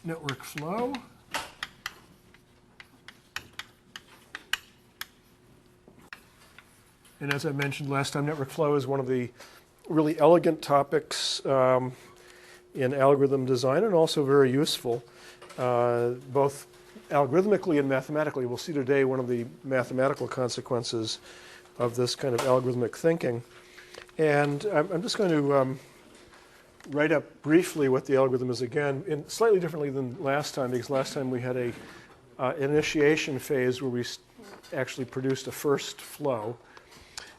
network flow. And as I mentioned last time, network flow is one of the really elegant topics in algorithm design, and also very useful, both algorithmically and mathematically. We'll see today one of the mathematical consequences of this kind of algorithmic thinking. And I'm just going to write up briefly what the algorithm is again, slightly differently than last time, because last time we had an initiation phase where we actually produced a first flow.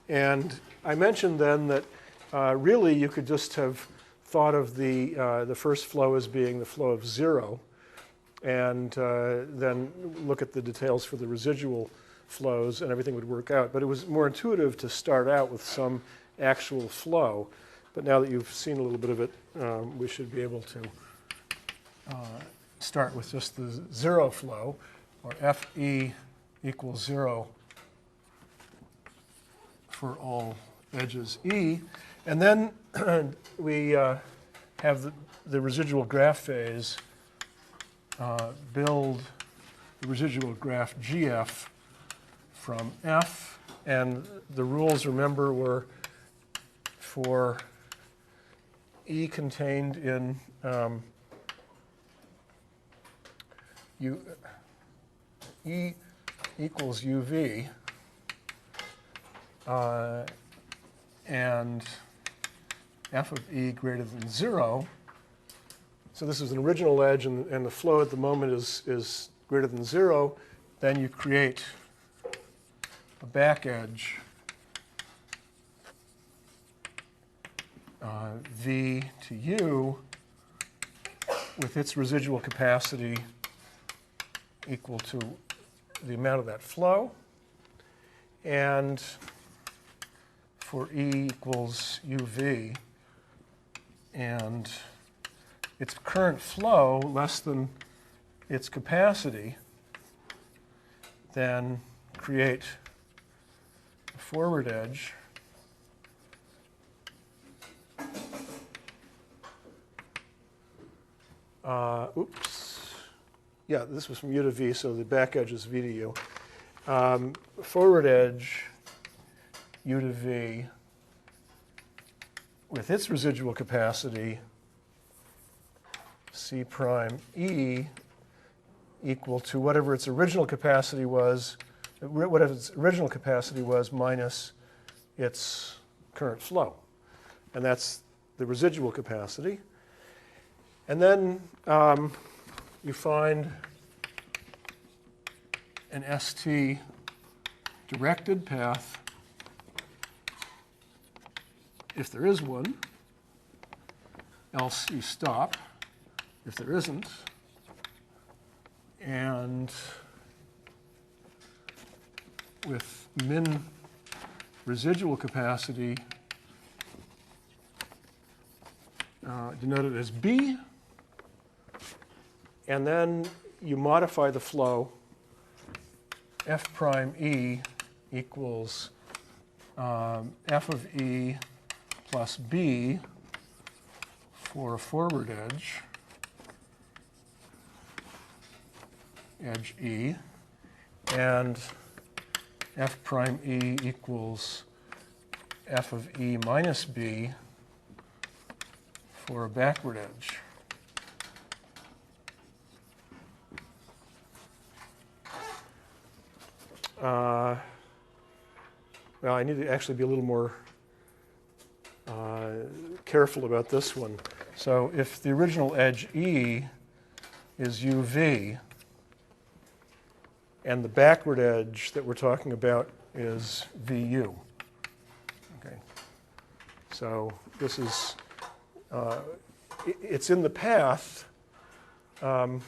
And I mentioned then that really you could just have thought of the first flow as being the flow of 0, and then look at the details for the residual flows and everything would work out. But it was more intuitive to start out with some actual flow. But now that you've seen a little bit of it, we should be able to start with just the 0 flow, or Fe equals 0 for all edges E. And then we have the residual graph phase build the residual graph GF from F. And the rules, remember, were for E contained in E equals UV, and F of E greater than 0. So this is an original edge, and the flow at the moment is greater than 0. Then you create a back edge, V to U, with its residual capacity equal to the amount of that flow. And for E equals UV, and its current flow less than its capacity, then create a forward edge Yeah, this was from U to V, so the back edge is V to U. Forward edge, U to V, with its residual capacity, C prime E, equal to whatever its original capacity was, minus its current flow. And that's the residual capacity. And then you find an ST directed path, if there is one, else you stop if there isn't. And with min residual capacity denoted as B, and then you modify the flow. F prime E equals F of E plus B for a forward edge, edge E, and F prime E equals F of E minus B for a backward edge. Well, I need to actually be a little more careful about this one. So if the original edge E is UV, and the backward edge that we're talking about is VU. Okay. So this is, it's in the path. Oops,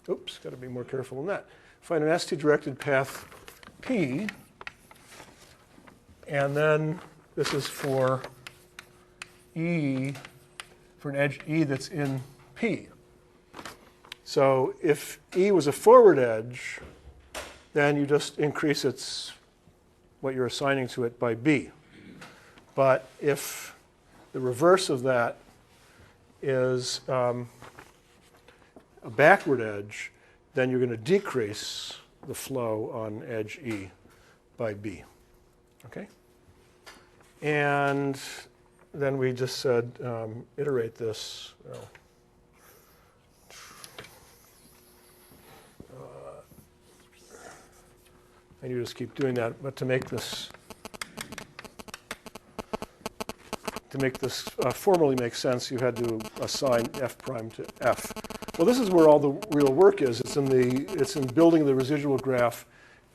got to be more careful than that. Find an ST-directed path P, and then this is for E, for an edge E that's in P. So if E was a forward edge, then you just increase its, what you're assigning to it, by B. But if the reverse of that is a backward edge, then you're going to decrease the flow on edge E by B. Okay? And then we just said iterate this. Well, and you just keep doing that. But to make this formally make sense, you had to assign f prime to f. Well, this is where all the real work is. It's in building the residual graph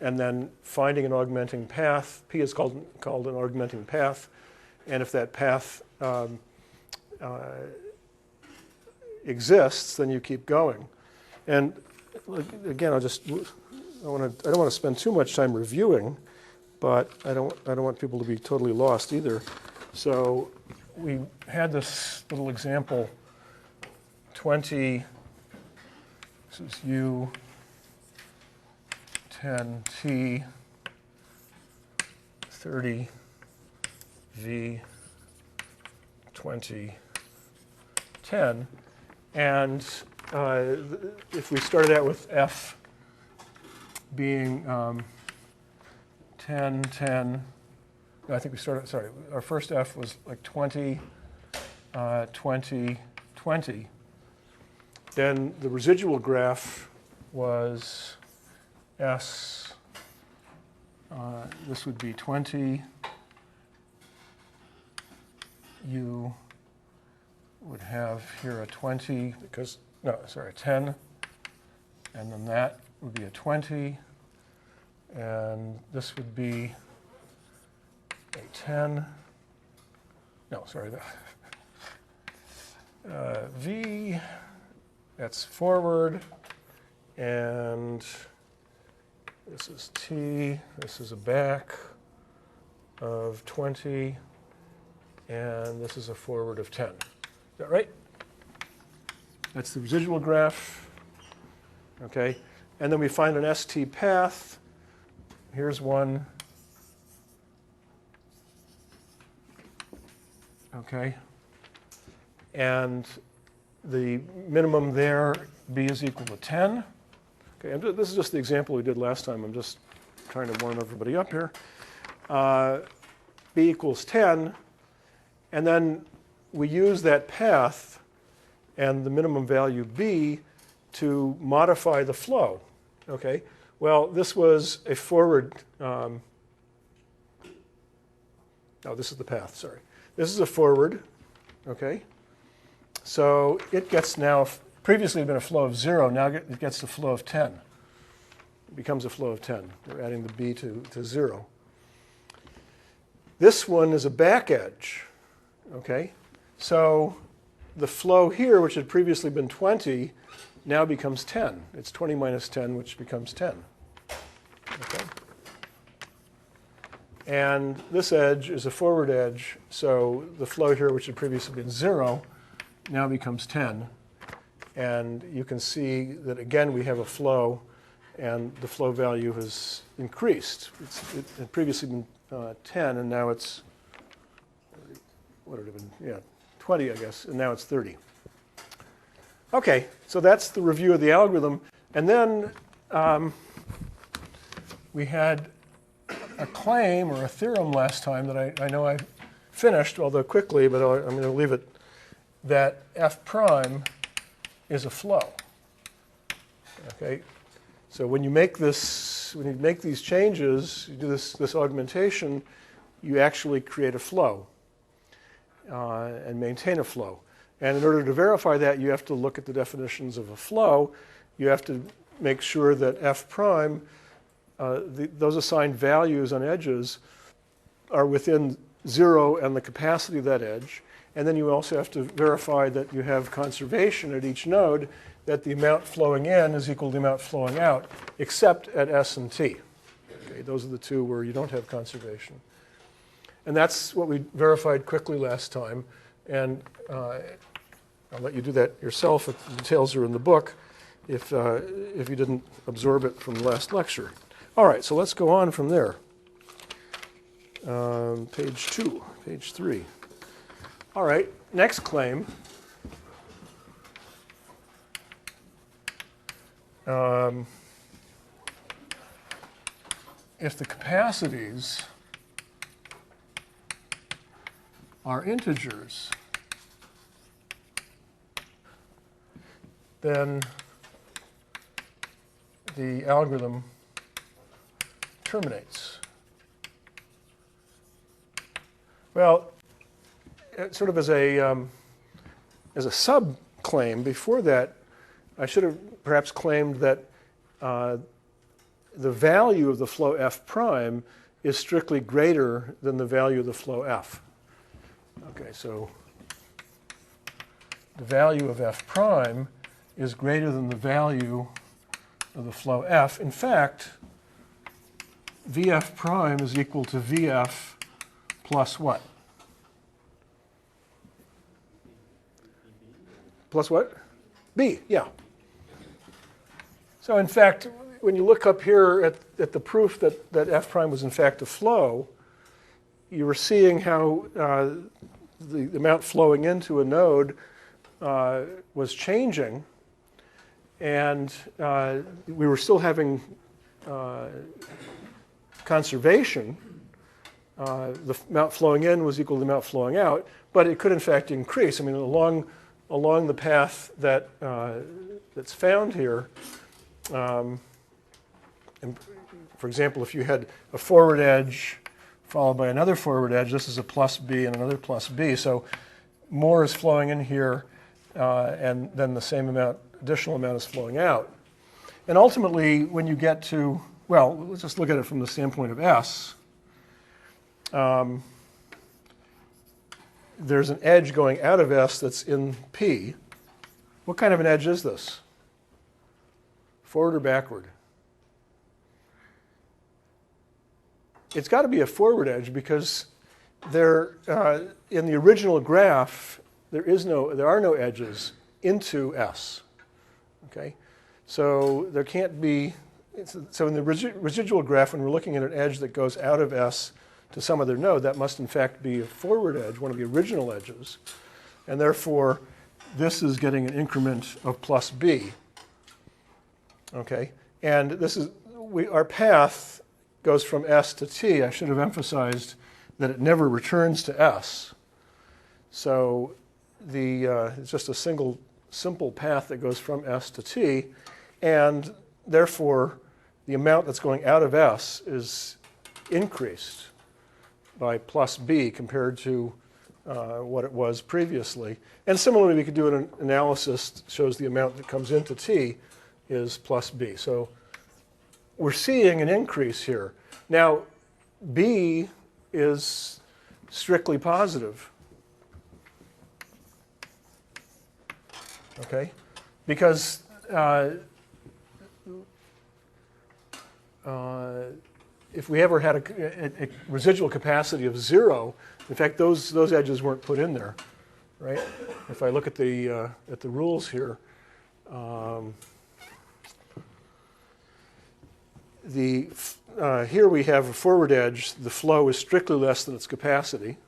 and then finding an augmenting path. P is called an augmenting path. And if that path exists, then you keep going. And again, I don't want to spend too much time reviewing, but I don't want people to be totally lost either. So we had this little example, 20, this is U, 10 T, 30 V, 20, 10. And if we started out with F being 10, 10, no, I think we started, sorry, our first F was like 20, 20, 20. Then the residual graph was S, this would be 20, you would have here a 20, because, no, sorry, a 10, and then that would be a 20, and this would be a 10, no, sorry, V, that's forward, and this is T, this is a back of 20, and this is a forward of 10. Is that right? That's the residual graph. Okay, and then we find an ST path. Here's one. Okay, and the minimum there, B is equal to 10. Okay, and this is just the example we did last time. I'm just trying to warm everybody up here. B equals 10, and then we use that path and the minimum value B to modify the flow. Okay, well, this was a forward, no, this is the path, sorry. This is a forward, okay? So it gets now, previously it had been a flow of 0, now it gets the flow of 10. It becomes a flow of 10. We're adding the B to 0. This one is a back edge, okay? So the flow here, which had previously been 20, now becomes 10. It's 20 minus 10, which becomes 10. Okay? And this edge is a forward edge, so the flow here, which had previously been 0, now becomes 10. And you can see that, again, we have a flow, and the flow value has increased. It had previously been 10, and now it's, what would it have been? Yeah, 20, I guess, and now it's 30. Okay, so that's the review of the algorithm. And then we had a claim or a theorem last time that I know I finished, although quickly, but I'm going to leave it, that F prime is a flow. Okay, so when you make this, when you make these changes, you do this augmentation, you actually create a flow and maintain a flow. And in order to verify that, you have to look at the definitions of a flow. You have to make sure that F prime, those assigned values on edges, are within 0 and the capacity of that edge. And then you also have to verify that you have conservation at each node, that the amount flowing in is equal to the amount flowing out, except at S and T. Okay, those are the two where you don't have conservation. And that's what we verified quickly last time. And I'll let you do that yourself. The details are in the book if you didn't absorb it from the last lecture. All right, so let's go on from there. Page 2, page 3. All right, next claim. if the capacities are integers, then the algorithm terminates. Well, sort of as a sub-claim before that, I should have perhaps claimed that the value of the flow f prime is strictly greater than the value of the flow f. Okay, so the value of f prime is greater than the value of the flow f. In fact, Vf prime is equal to Vf plus what? Plus what? B, yeah. So in fact, when you look up here at the proof that f prime was in fact a flow, you were seeing how the amount flowing into a node was changing, and we were still having conservation. The amount flowing in was equal to the amount flowing out, but it could in fact increase. I mean, along the path that that's found here. And for example, if you had a forward edge followed by another forward edge, this is a plus B and another plus B. So more is flowing in here, and then the same amount, additional amount is flowing out. And ultimately, when you get to, well, let's just look at it from the standpoint of S. There's an edge going out of S that's in P. What kind of an edge is this? Forward or backward? It's got to be a forward edge because there, in the original graph, there are no edges into S. Okay, so there can't be. So in the residual graph, when we're looking at an edge that goes out of S to some other node, that must in fact be a forward edge, one of the original edges, and therefore this is getting an increment of plus B. Okay, and this is our path goes from S to T. I should have emphasized that it never returns to S. So it's just a simple path that goes from S to T, and therefore the amount that's going out of S is increased by plus B compared to what it was previously. And similarly, we could do an analysis that shows the amount that comes into T is plus B. So we're seeing an increase here. Now, B is strictly positive. Okay? Because if we ever had a residual capacity of 0, in fact, those edges weren't put in there, right? If I look at the rules here, here we have a forward edge. The flow is strictly less than its capacity.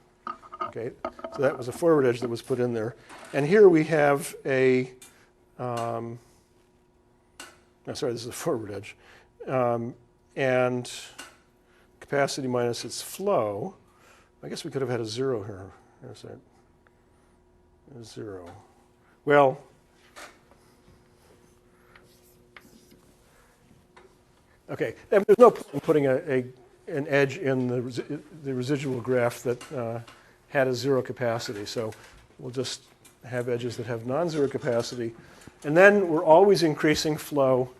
Okay, so that was a forward edge that was put in there. And here we have a, no, sorry, this is a forward edge. And capacity minus its flow. I guess we could have had a 0 here. There's that. A 0. Well, okay, and there's no point in putting an edge in the residual graph that had a 0 capacity. So we'll just have edges that have non-zero capacity. And then we're always increasing flow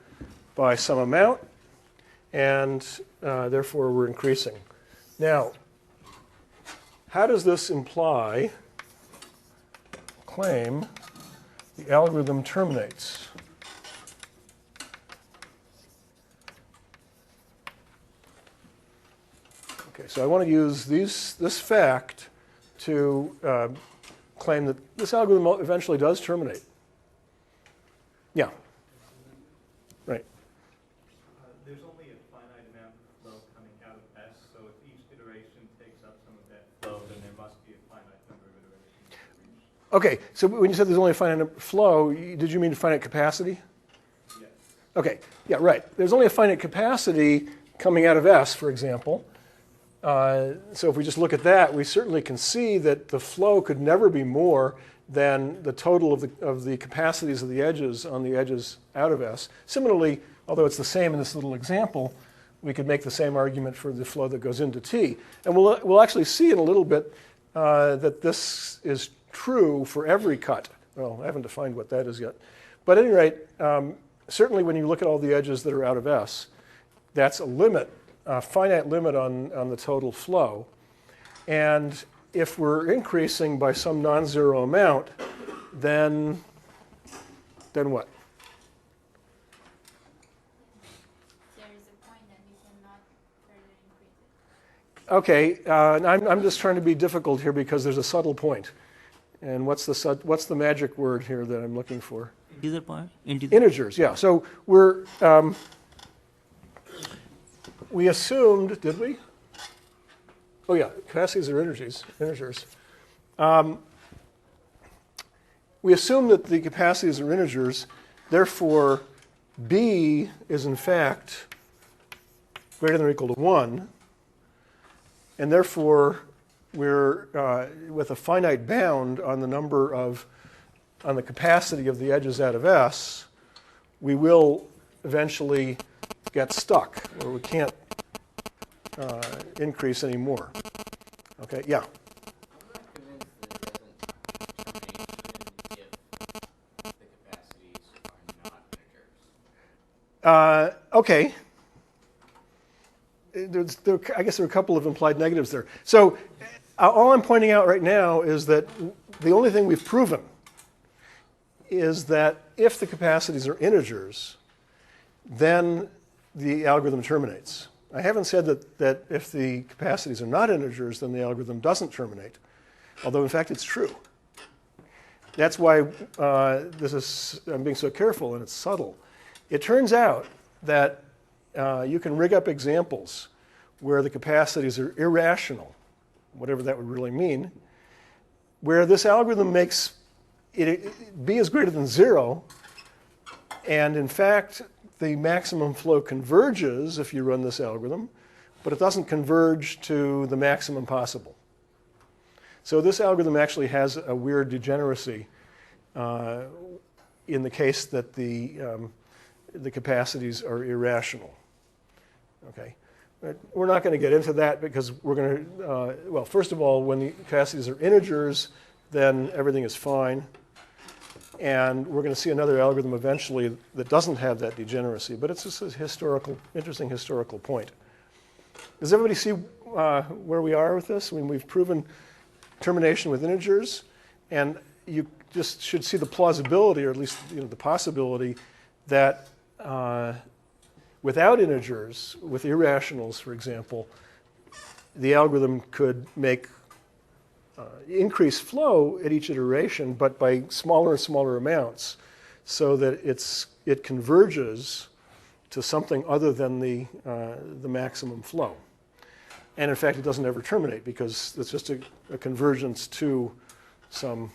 by some amount, and therefore we're increasing. Now, how does this claim the algorithm terminates? Okay, so I want to use this fact to claim that this algorithm eventually does terminate. Yeah. Right. There's only a finite amount of flow coming out of S, so if each iteration takes up some of that flow, then there must be a finite number of iterations. Okay, so when you said there's only a finite flow, did you mean finite capacity? Yes. Okay, yeah, right. There's only a finite capacity coming out of S, for example. So if we just look at that, we certainly can see that the flow could never be more than the total of the capacities of the edges on the edges out of S. Similarly, although it's the same in this little example, we could make the same argument for the flow that goes into T. And we'll actually see in a little bit that this is true for every cut. Well, I haven't defined what that is yet. But at any rate, certainly when you look at all the edges that are out of S, that's a limit, a finite limit on the total flow. And if we're increasing by some non-zero amount, then what? There is a point that we cannot further increase it. Okay, I'm just trying to be difficult here because there's a subtle point. And what's the magic word here that I'm looking for? Integer point? Integer. Integers, yeah. So we assumed, did we? Oh yeah, capacities are integers. We assume that the capacities are integers, therefore B is in fact greater than or equal to 1, and therefore we're with a finite bound on the capacity of the edges out of S, we will eventually get stuck, or we can't increase anymore. Okay, yeah. I'm not convinced that it doesn't terminate if the capacities are not integers. Okay. I guess there are a couple of implied negatives there. So all I'm pointing out right now is that the only thing we've proven is that if the capacities are integers, then the algorithm terminates. I haven't said that if the capacities are not integers, then the algorithm doesn't terminate, although in fact it's true. That's why I'm being so careful, and it's subtle. It turns out that you can rig up examples where the capacities are irrational, whatever that would really mean, where this algorithm makes B is greater than 0, and in fact the maximum flow converges if you run this algorithm, but it doesn't converge to the maximum possible. So this algorithm actually has a weird degeneracy in the case that the capacities are irrational. Okay, we're not going to get into that because we're going to, well, first of all, when the capacities are integers, then everything is fine. And we're going to see another algorithm eventually that doesn't have that degeneracy, but it's just a interesting historical point. Does everybody see where we are with this? I mean, we've proven termination with integers, and you just should see the plausibility, or at least the possibility, that without integers, with irrationals, for example, the algorithm could make increase flow at each iteration, but by smaller and smaller amounts, so that it converges to something other than the maximum flow. And in fact, it doesn't ever terminate because it's just a convergence to some.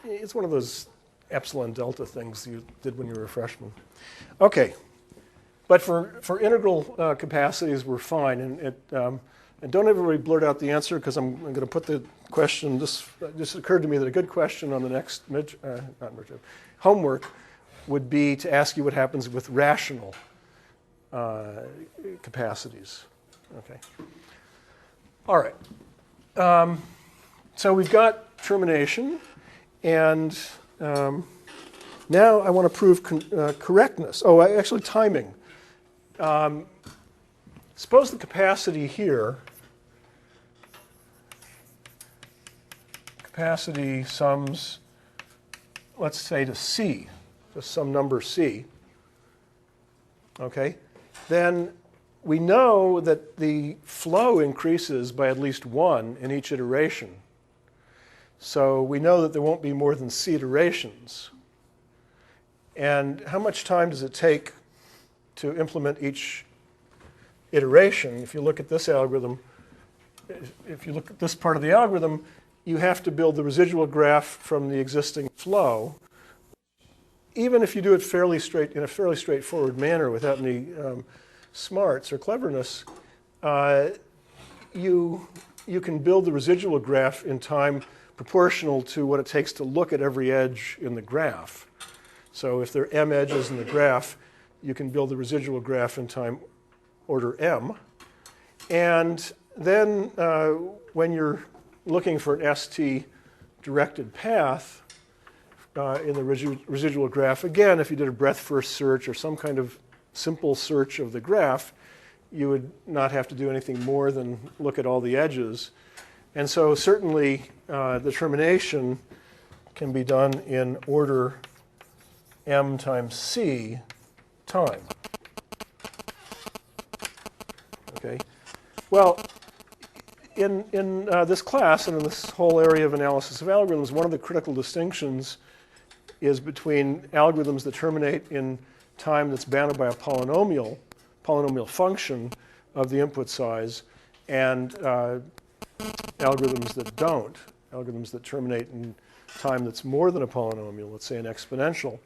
It's one of those epsilon delta things you did when you were a freshman. Okay, but for integral capacities, we're fine, and don't everybody blurt out the answer, because I'm going to put the question, this occurred to me that a good question on the next homework would be to ask you what happens with rational capacities. Okay. All right. So we've got termination, and now I want to prove correctness. Oh, actually timing. Suppose the capacity here, capacity sums, let's say to C, just some number C, okay? Then we know that the flow increases by at least 1 in each iteration. So we know that there won't be more than C iterations. And how much time does it take to implement each iteration? If you look at this algorithm, if you look at this part of the algorithm, you have to build the residual graph from the existing flow even if you do it in a fairly straightforward manner without any smarts or cleverness, you can build the residual graph in time proportional to what it takes to look at every edge in the graph. So if there are m edges in the graph, you can build the residual graph in time order m. And then when you're looking for an ST directed path in the residual graph, again, if you did a breadth first search or some kind of simple search of the graph, you would not have to do anything more than look at all the edges. And so certainly the termination can be done in order m times c time. Okay. Well, in this class and in this whole area of analysis of algorithms, one of the critical distinctions is between algorithms that terminate in time that's bounded by a polynomial function of the input size, and algorithms that don't, algorithms that terminate in time that's more than a polynomial, let's say an exponential.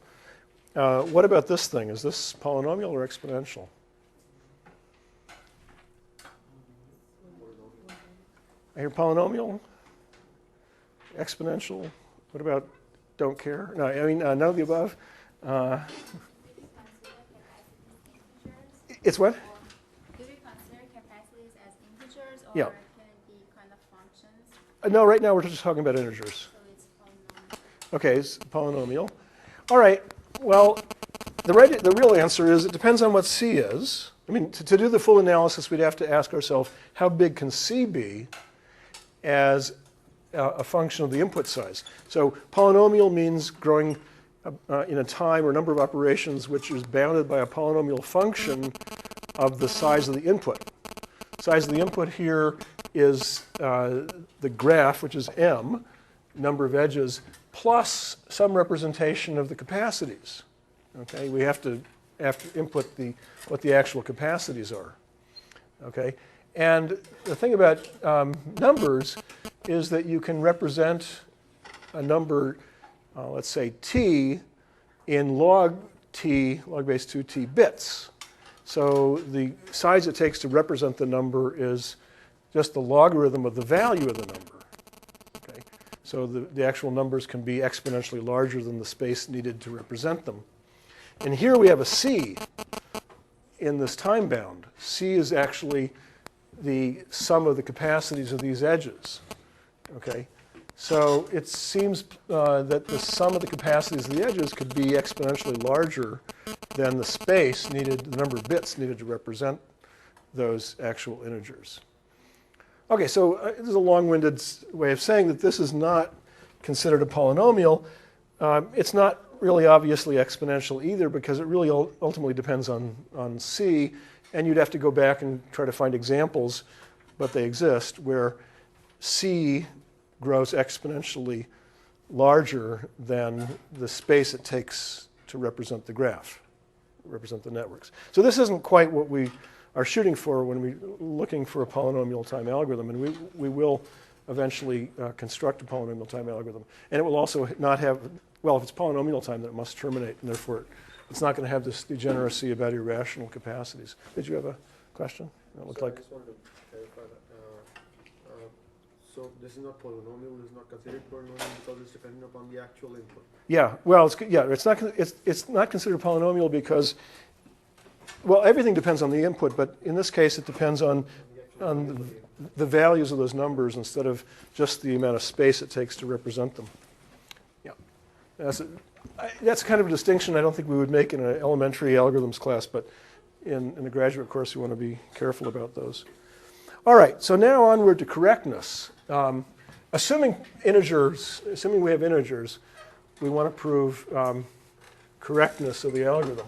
What about this thing? Is this polynomial or exponential? I hear polynomial, exponential. What about don't care? No, I mean none of the above. It's what? Do we consider capacities as integers, or Yeah. can it be kind of functions? No, right now we're just talking about integers. So it's polynomial. Okay, it's polynomial. All right. Well, the real answer is it depends on what C is. I mean, to do the full analysis, we'd have to ask ourselves, how big can C be as a function of the input size? So polynomial means growing in a time or number of operations which is bounded by a polynomial function of the size of the input. Size of the input here is the graph, which is m, number of edges, plus some representation of the capacities. Okay, we have to input what the actual capacities are. Okay, and the thing about numbers is that you can represent a number, let's say t, in log base 2t bits. So the size it takes to represent the number is just the logarithm of the value of the number. Okay? So the actual numbers can be exponentially larger than the space needed to represent them. And here we have a c in this time bound. C is actually the sum of the capacities of these edges. Okay? So it seems that the sum of the capacities of the edges could be exponentially larger than the space needed, the number of bits needed to represent those actual integers. Okay, so this is a long-winded way of saying that this is not considered a polynomial. It's not really obviously exponential either, because it really ultimately depends on C, and you'd have to go back and try to find examples, but they exist, where C grows exponentially larger than the space it takes to represent the graph, represent the networks. So this isn't quite what we are shooting for when we're looking for a polynomial time algorithm, and we will eventually construct a polynomial time algorithm. And it will also not have, well, if it's polynomial time, then it must terminate, and therefore it's not going to have this degeneracy about irrational capacities. Did you have a question? It looked like. I just wanted to clarify that. So this is not polynomial. This is not considered polynomial because it's dependent upon the actual input. Yeah. Well, it's not considered polynomial because, well, everything depends on the input, but in this case, it depends on the values of those numbers instead of just the amount of space it takes to represent them. Yeah. That's kind of a distinction I don't think we would make in an elementary algorithms class, but in a graduate course, we want to be careful about those. All right, so now onward to correctness. Assuming we have integers, we want to prove correctness of the algorithm.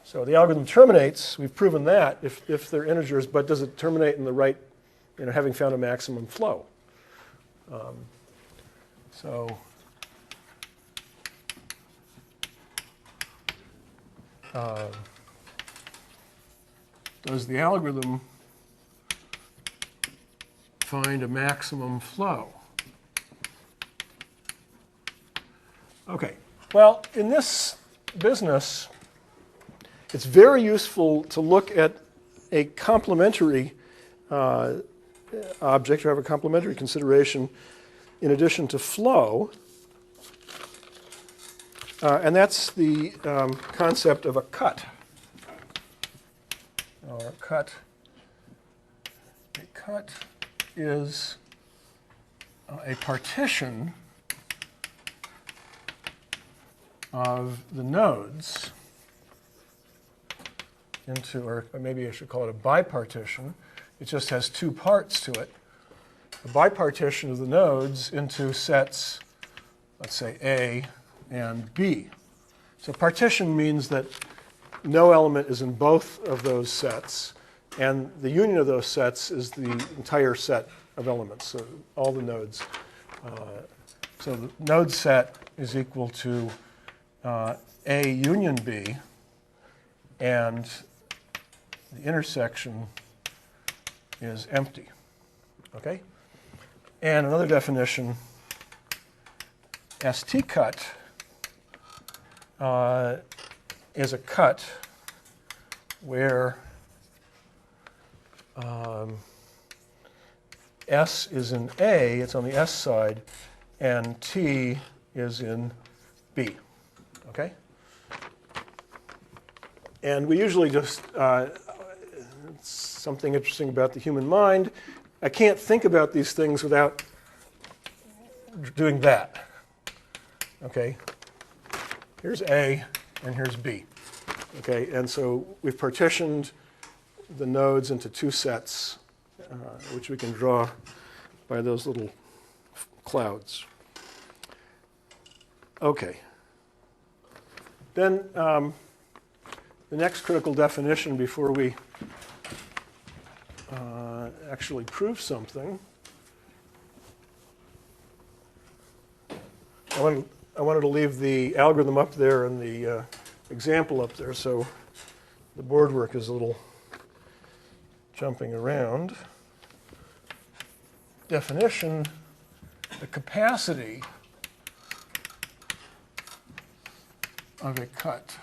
So the algorithm terminates, we've proven that, if they're integers, but does it terminate in the right, having found a maximum flow? Does the algorithm find a maximum flow? Okay, Well, in this business, it's very useful to look at a complementary object, or have a complementary consideration in addition to flow. And that's the concept of a cut. Or a cut is a partition of the nodes into, or maybe I should call it a bipartition. It just has two parts to it. A bipartition of the nodes into sets, let's say A and B. So partition means that no element is in both of those sets, and the union of those sets is the entire set of elements, so all the nodes. So the node set is equal to A union B, and the intersection is empty. Okay? And another definition, ST cut is a cut where S is in A, it's on the S side, and T is in B. Okay? And we usually just, something interesting about the human mind, I can't think about these things without doing that. Okay? Here's A and here's B. Okay, and so we've partitioned the nodes into two sets, which we can draw by those little clouds. Okay. Then the next critical definition before we actually prove something, I wanted to leave the algorithm up there and the example up there, so the board work is a little jumping around. Definition, the capacity of a cut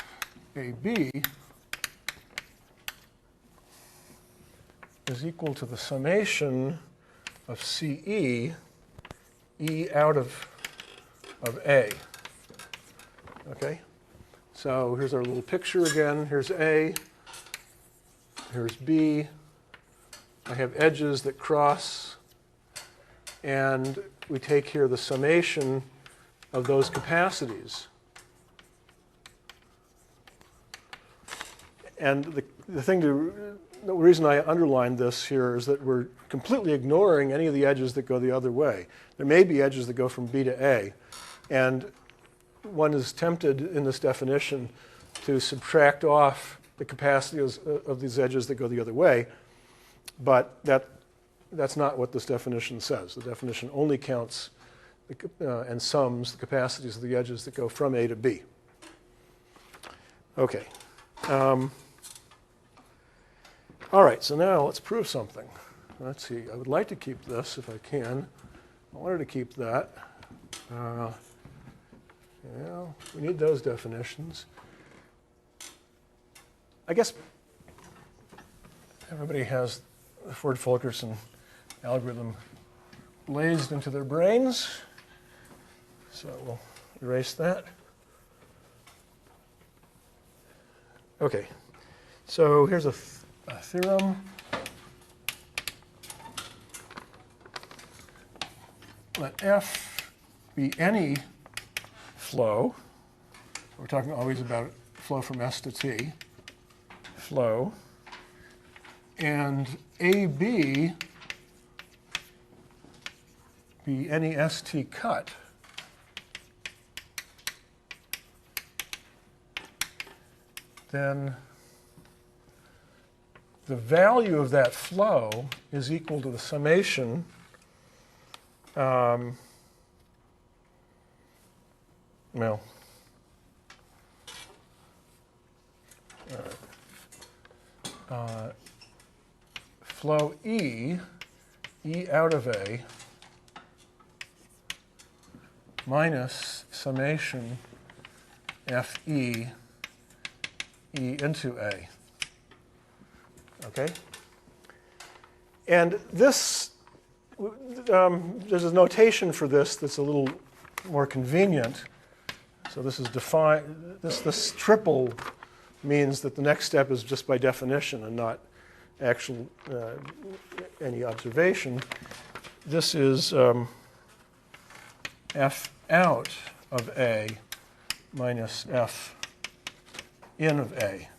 AB is equal to the summation of CE, E out of A. Okay? So here's our little picture again. Here's A. Here's B. I have edges that cross. And we take here the summation of those capacities. And the reason I underlined this here is that we're completely ignoring any of the edges that go the other way. There may be edges that go from B to A. And one is tempted in this definition to subtract off the capacity of these edges that go the other way. But that's not what this definition says. The definition only counts and sums the capacities of the edges that go from A to B. Okay. All right, so now let's prove something. Let's see. I would like to keep this if I can. I wanted to keep that. Yeah, we need those definitions. I guess everybody has the Ford-Fulkerson algorithm blazed into their brains. So we'll erase that. Okay, so here's a theorem. Let F be any flow. We're talking always about flow from S to T. Flow. And AB be any ST cut. Then the value of that flow is equal to the summation flow E out of A minus summation FE E into A. Okay? And this, there's a notation for this that's a little more convenient. So this is defined, this triple means that the next step is just by definition and not actual any observation. This is F out of A minus F in of A.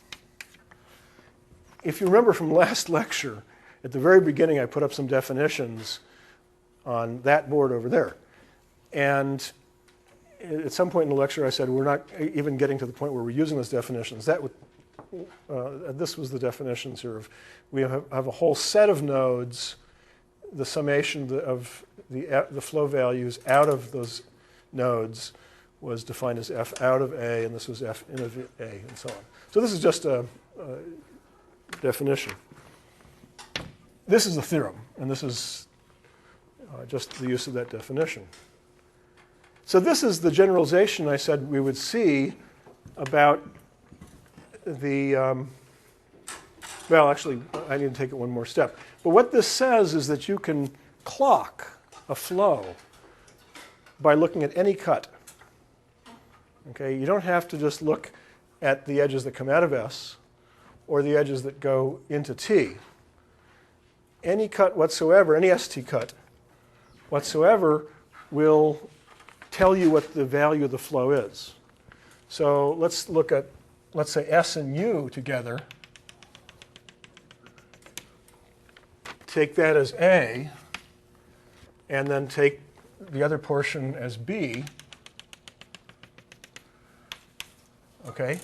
If you remember from last lecture, at the very beginning I put up some definitions on that board over there. And at some point in the lecture I said we're not even getting to the point where we're using those definitions. That would, this was the definitions here of we have a whole set of nodes, the summation of the flow values out of those nodes was defined as F out of A, and this was F in of A, and so on. So this is just a definition. This is the theorem, and this is just the use of that definition. So this is the generalization I said we would see about the, well, actually, I need to take it one more step. But what this says is that you can clock a flow by looking at any cut. Okay, you don't have to just look at the edges that come out of S or the edges that go into T. Any cut whatsoever, any ST cut whatsoever will tell you what the value of the flow is. So let's look at, let's say S and U together. Take that as A, and then take the other portion as B. Okay?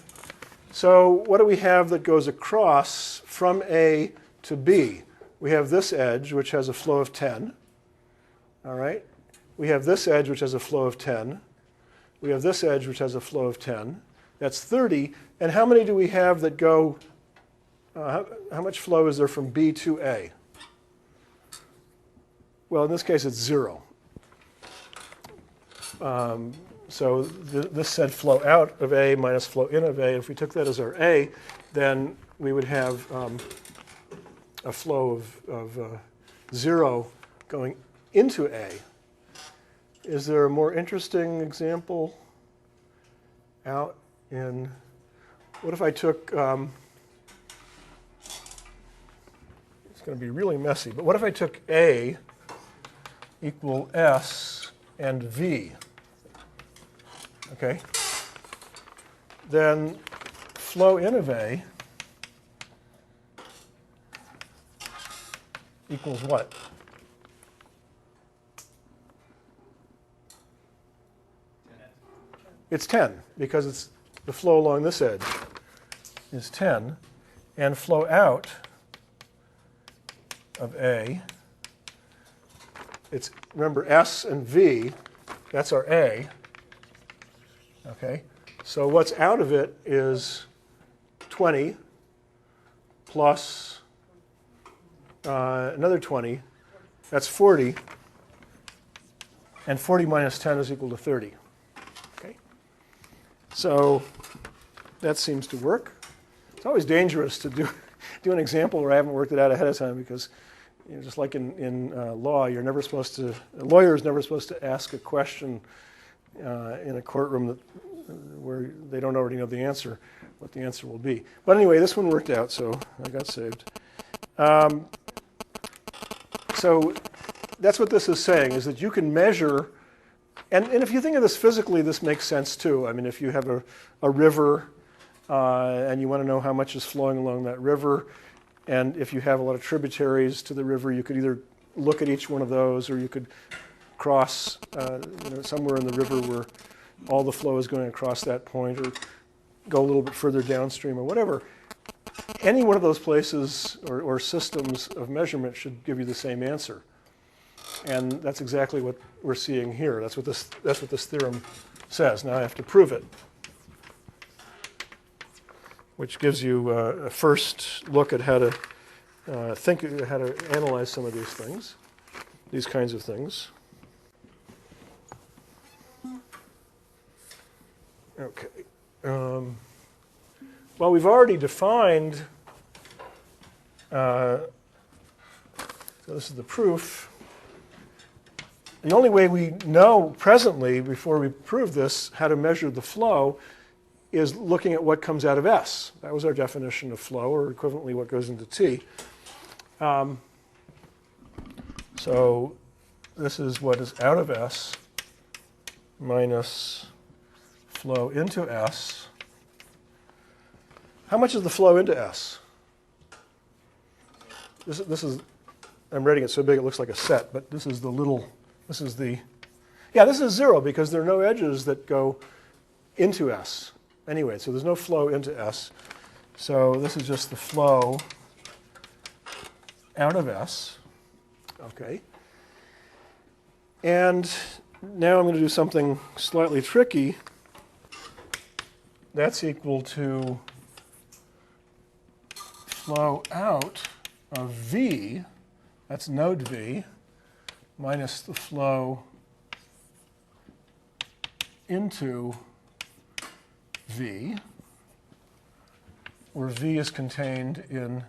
So what do we have that goes across from A to B? We have this edge, which has a flow of 10. All right? We have this edge, which has a flow of 10. We have this edge, which has a flow of 10. That's 30. And how many do we have that go, how much flow is there from B to A? Well, in this case, it's 0. So this said flow out of A minus flow in of A. If we took that as our A, then we would have a flow of 0 going into A. Is there a more interesting example out in, what if I took, it's going to be really messy, but what if I took A equal S and V? Okay. Then flow in of A equals what? It's 10, because it's the flow along this edge is 10, and flow out of A, it's, remember, S and V, that's our A. Okay, so what's out of it is 20 plus another 20, that's 40, and 40 minus 10 is equal to 30. Okay, so that seems to work. It's always dangerous to do an example where I haven't worked it out ahead of time because, you know, just like in law, you're never supposed to, a lawyer is never supposed to ask a question in a courtroom where they don't already know the answer, what the answer will be. But anyway, this one worked out, so I got saved. So that's what this is saying, is that you can measure, and if you think of this physically, this makes sense too. I mean, if you have a river and you want to know how much is flowing along that river, and if you have a lot of tributaries to the river, you could either look at each one of those, or you could cross somewhere in the river where all the flow is going across that point, or go a little bit further downstream, or whatever. Any one of those places or systems of measurement should give you the same answer. And that's exactly what we're seeing here. That's what this theorem says. Now I have to prove it, which gives you a first look at how to how to analyze some of these things, these kinds of things. Okay. Well, we've already defined, so this is the proof. The only way we know presently, before we prove this, how to measure the flow is looking at what comes out of S. That was our definition of flow, or equivalently what goes into T. So this is what is out of S minus flow into S. How much is the flow into S? This is, I'm writing it so big it looks like a set, but this is the little, this is the, yeah, this is 0 because there are no edges that go into S. Anyway, so there's no flow into S. So this is just the flow out of S. Okay. And now I'm going to do something slightly tricky. That's equal to flow out of V, that's node V, minus the flow into V, where V is contained in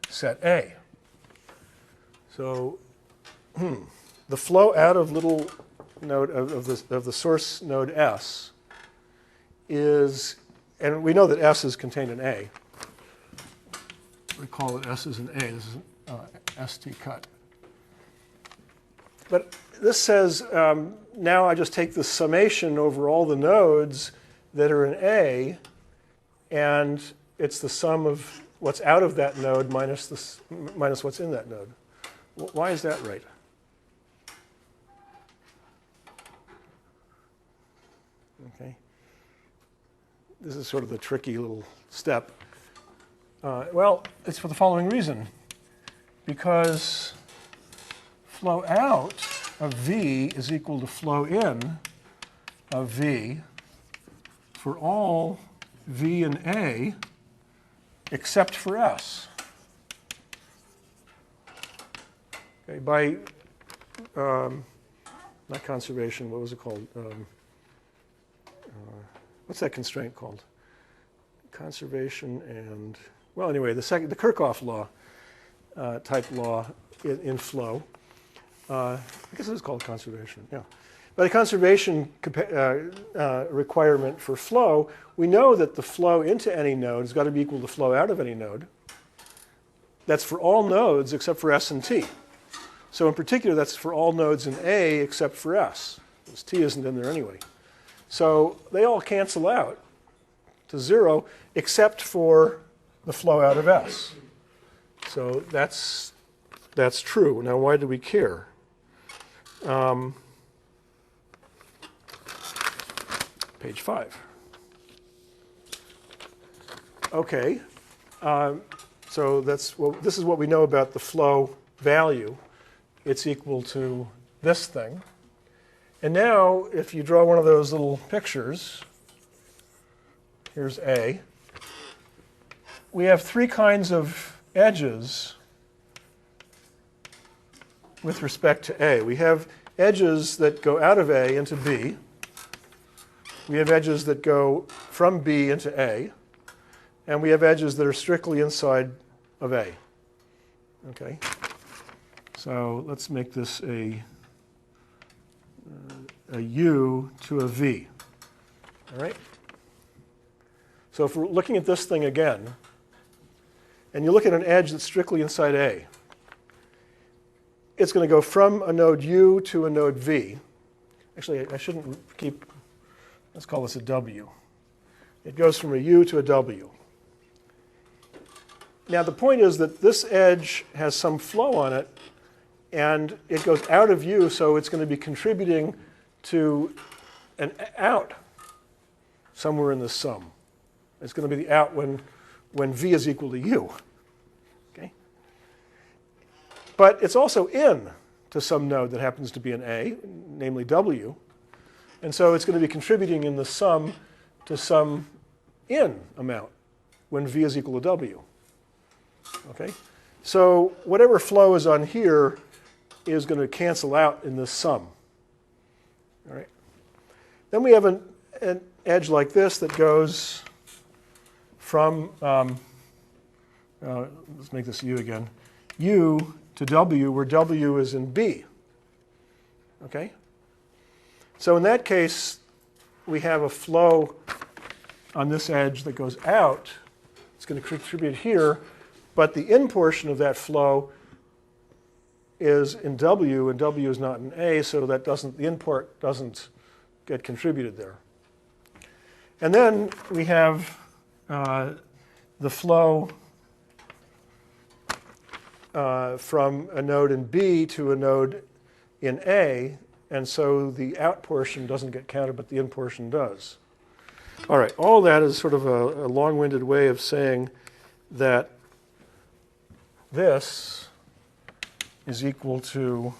set A. So the flow out of little node of the source node S is, and we know that S is contained in A. Recall that S is an A. This is an ST cut. But this says now I just take the summation over all the nodes that are in A, and it's the sum of what's out of that node minus what's in that node. Why is that right? Okay. This is sort of the tricky little step. Well, it's for the following reason. Because flow out of V is equal to flow in of V for all V in A except for S. Okay, by, not conservation, what was it called? What's that constraint called? Conservation and, well, anyway, the Kirchhoff law type law in flow. I guess it is called conservation, yeah. By the conservation requirement for flow, we know that the flow into any node has got to be equal to flow out of any node. That's for all nodes except for S and T. So in particular, that's for all nodes in A except for S, because T isn't in there anyway. So they all cancel out to 0 except for the flow out of S. So that's true. Now, why do we care? Page 5. Okay. So this is what we know about the flow value. It's equal to this thing. And now, if you draw one of those little pictures, here's A. We have 3 kinds of edges with respect to A. We have edges that go out of A into B. We have edges that go from B into A. And we have edges that are strictly inside of A. Okay? So let's make this a U to a V. All right? So if we're looking at this thing again, and you look at an edge that's strictly inside A, it's going to go from a node U to a node V. Actually, I shouldn't keep, let's call this a W. It goes from a U to a W. Now, the point is that this edge has some flow on it, and it goes out of U, so it's going to be contributing to an out somewhere in the sum. It's going to be the out when V is equal to U. Okay? But it's also in to some node that happens to be an A, namely W. And so it's going to be contributing in the sum to some in amount when V is equal to W. Okay? So whatever flow is on here is going to cancel out in this sum. All right? Then we have edge like this that goes from, let's make this U again, U to W, where W is in B. Okay? So in that case, we have a flow on this edge that goes out. It's going to contribute here, but the in portion of that flow is in W, and W is not in A, so that doesn't, the in part doesn't get contributed there. And then we have the flow from a node in B to a node in A, and so the out portion doesn't get counted, but the in portion does. All right, all that is sort of a long-winded way of saying that this is equal to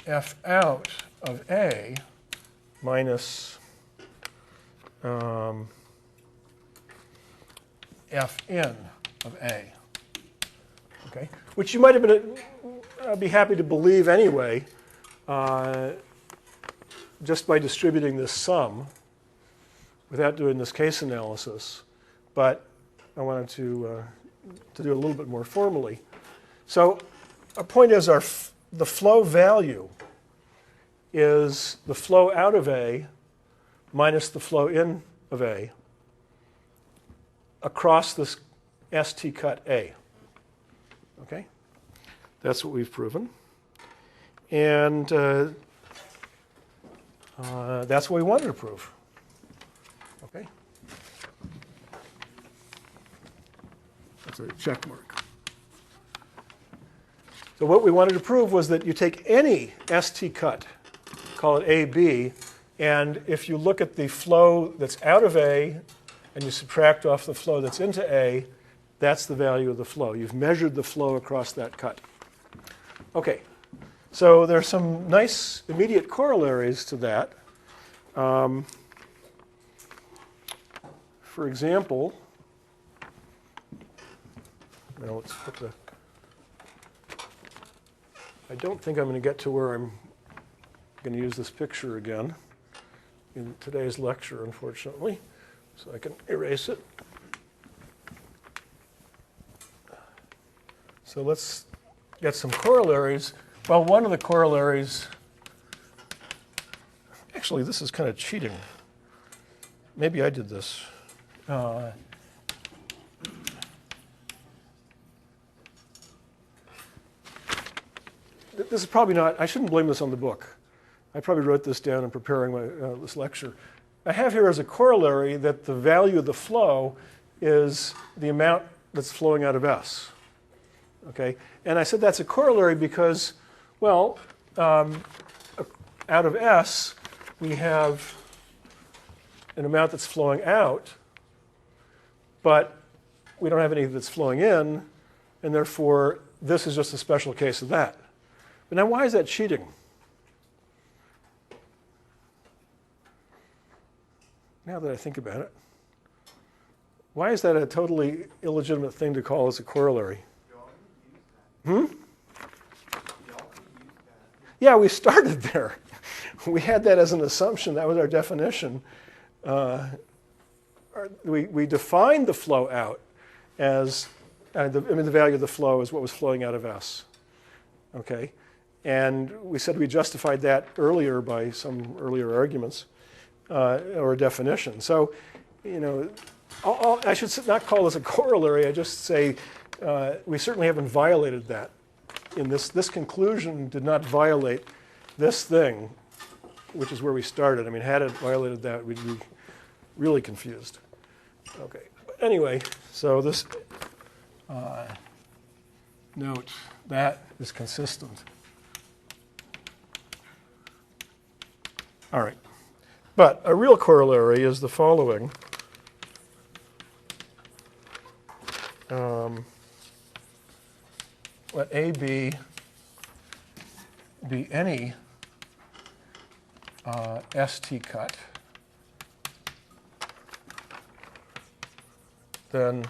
F out of A minus F in of A. Okay, which you might have been be happy to believe anyway, just by distributing this sum without doing this case analysis. But I wanted to do it a little bit more formally. So our point is the flow value is the flow out of A minus the flow in of A across this ST cut A. Okay? That's what we've proven. And that's what we wanted to prove. Okay? That's a check mark. So what we wanted to prove was that you take any ST cut, call it AB, and if you look at the flow that's out of A and you subtract off the flow that's into A, that's the value of the flow. You've measured the flow across that cut. Okay, so there are some nice immediate corollaries to that. For example, let's put the, I don't think I'm going to get to where I'm going to use this picture again in today's lecture, unfortunately, so I can erase it. So let's get some corollaries. Well, one of the corollaries, actually, this is kind of cheating. Maybe I did this. This is probably not, I shouldn't blame this on the book. I probably wrote this down in preparing this lecture. I have here as a corollary that the value of the flow is the amount that's flowing out of S. Okay? And I said that's a corollary because, well, out of S, we have an amount that's flowing out, but we don't have anything that's flowing in, and therefore this is just a special case of that. But now why is that cheating? Now that I think about it, why is that a totally illegitimate thing to call as a corollary? Yeah, we started there. We had that as an assumption. That was our definition. We defined the flow out as, the value of the flow is what was flowing out of S. Okay? And we said we justified that earlier by some earlier arguments or a definition. So, I should not call this a corollary. I just say we certainly haven't violated that. In this conclusion did not violate this thing, which is where we started. I mean, had it violated that, we'd be really confused. Okay. But anyway, so this note that is consistent. All right. But a real corollary is the following. Let AB be any ST cut, then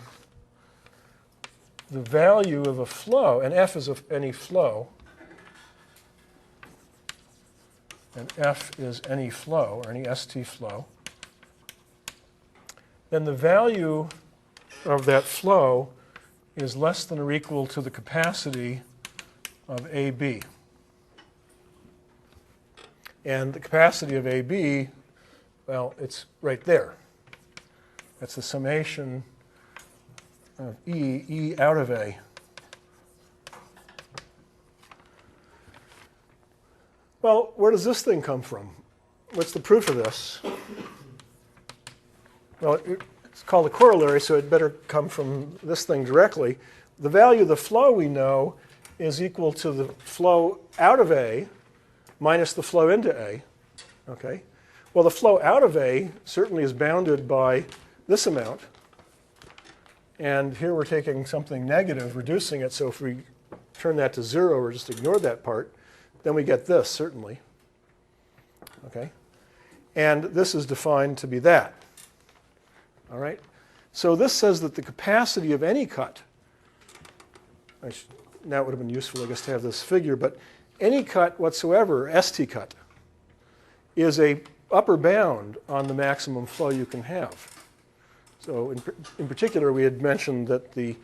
the value of a flow, and F is of any flow, and F is any flow, or any ST flow, then the value of that flow is less than or equal to the capacity of AB. And the capacity of AB, well, it's right there. That's the summation of E out of A. Well, where does this thing come from? What's the proof of this? Well, it's called a corollary, so it better come from this thing directly. The value of the flow we know is equal to the flow out of A minus the flow into A. Okay? Well, the flow out of A certainly is bounded by this amount. And here we're taking something negative, reducing it. So if we turn that to 0 or just ignore that part, then we get this, certainly. Okay? And this is defined to be that. All right? So this says that the capacity of any cut, now it would have been useful, I guess, to have this figure, but any cut whatsoever, ST cut, is a upper bound on the maximum flow you can have. So in particular, we had mentioned that the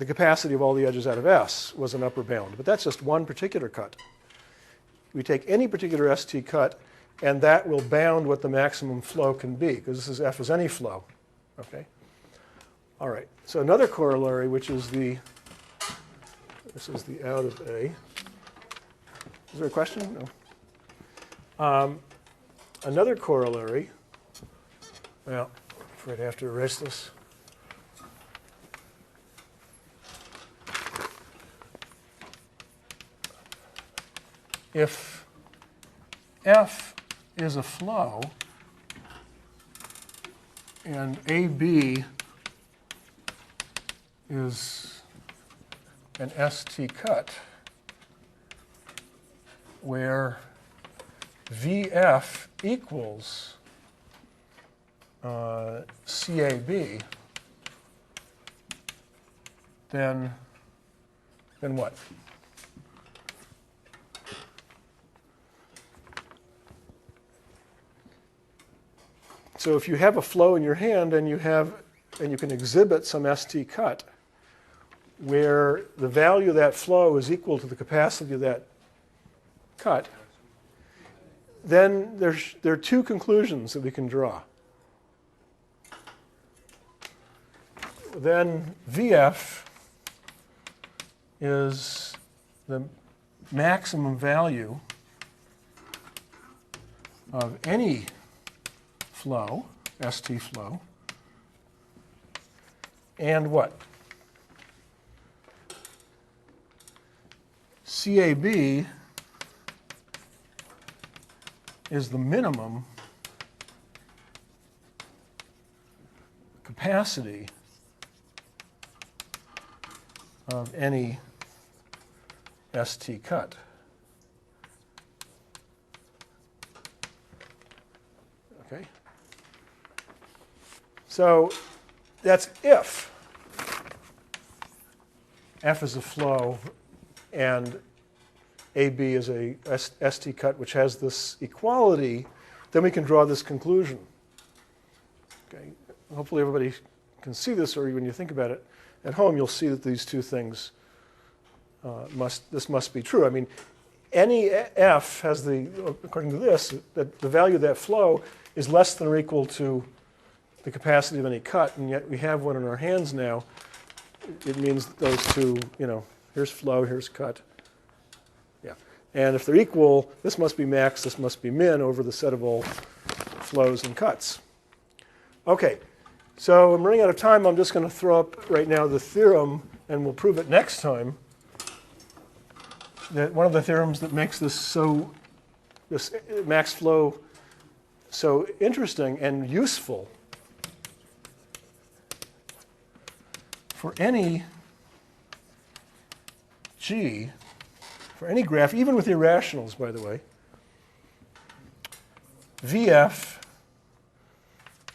capacity of all the edges out of S was an upper bound, but that's just one particular cut. We take any particular ST cut, and that will bound what the maximum flow can be, because this is F is any flow. Okay? All right. So another corollary, which is this is the out of A. Is there a question? No. Another corollary, well, I'm afraid I have to erase this. If F is a flow and AB is an ST cut, where VF equals CAB, then what? So if you have a flow in your hand and you can exhibit some ST cut where the value of that flow is equal to the capacity of that cut, then there are two conclusions that we can draw. Then VF is the maximum value of any flow, ST flow, and what? CAB is the minimum capacity of any ST cut. Okay? So that's if F is a flow and AB is a ST cut which has this equality, then we can draw this conclusion. Okay? Hopefully everybody can see this, or when you think about it at home, you'll see that these two things this must be true. I mean, any F has according to this, that the value of that flow is less than or equal to the capacity of any cut, and yet we have one in our hands now. It means that those two, here's flow, here's cut. Yeah. And if they're equal, this must be max, this must be min over the set of all flows and cuts. Okay. So I'm running out of time. I'm just going to throw up right now the theorem, and we'll prove it next time. That one of the theorems that makes this max flow so interesting and useful for any G, for any graph, even with irrationals, by the way, VF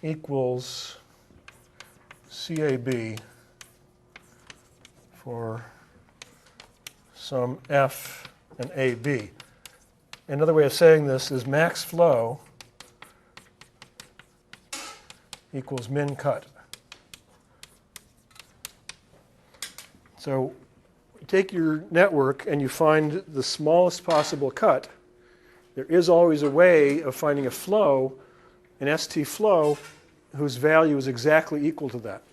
equals CAB for some F and AB. Another way of saying this is max flow equals min cut. So you take your network and you find the smallest possible cut. There is always a way of finding a flow, an ST flow, whose value is exactly equal to that.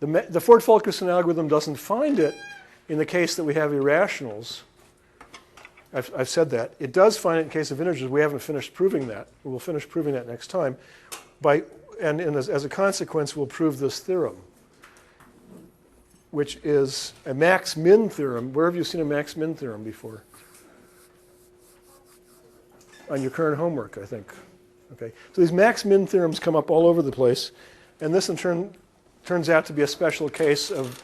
The Ford-Fulkerson algorithm doesn't find it in the case that we have irrationals. I've said that. It does find it in case of integers. We haven't finished proving that. We'll finish proving that next time. And as a consequence, we'll prove this theorem, which is a max-min theorem. Where have you seen a max-min theorem before? On your current homework, I think. Okay. So these max-min theorems come up all over the place, and this in turn turns out to be a special case of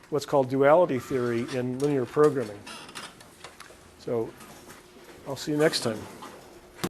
what's called duality theory in linear programming. So I'll see you next time.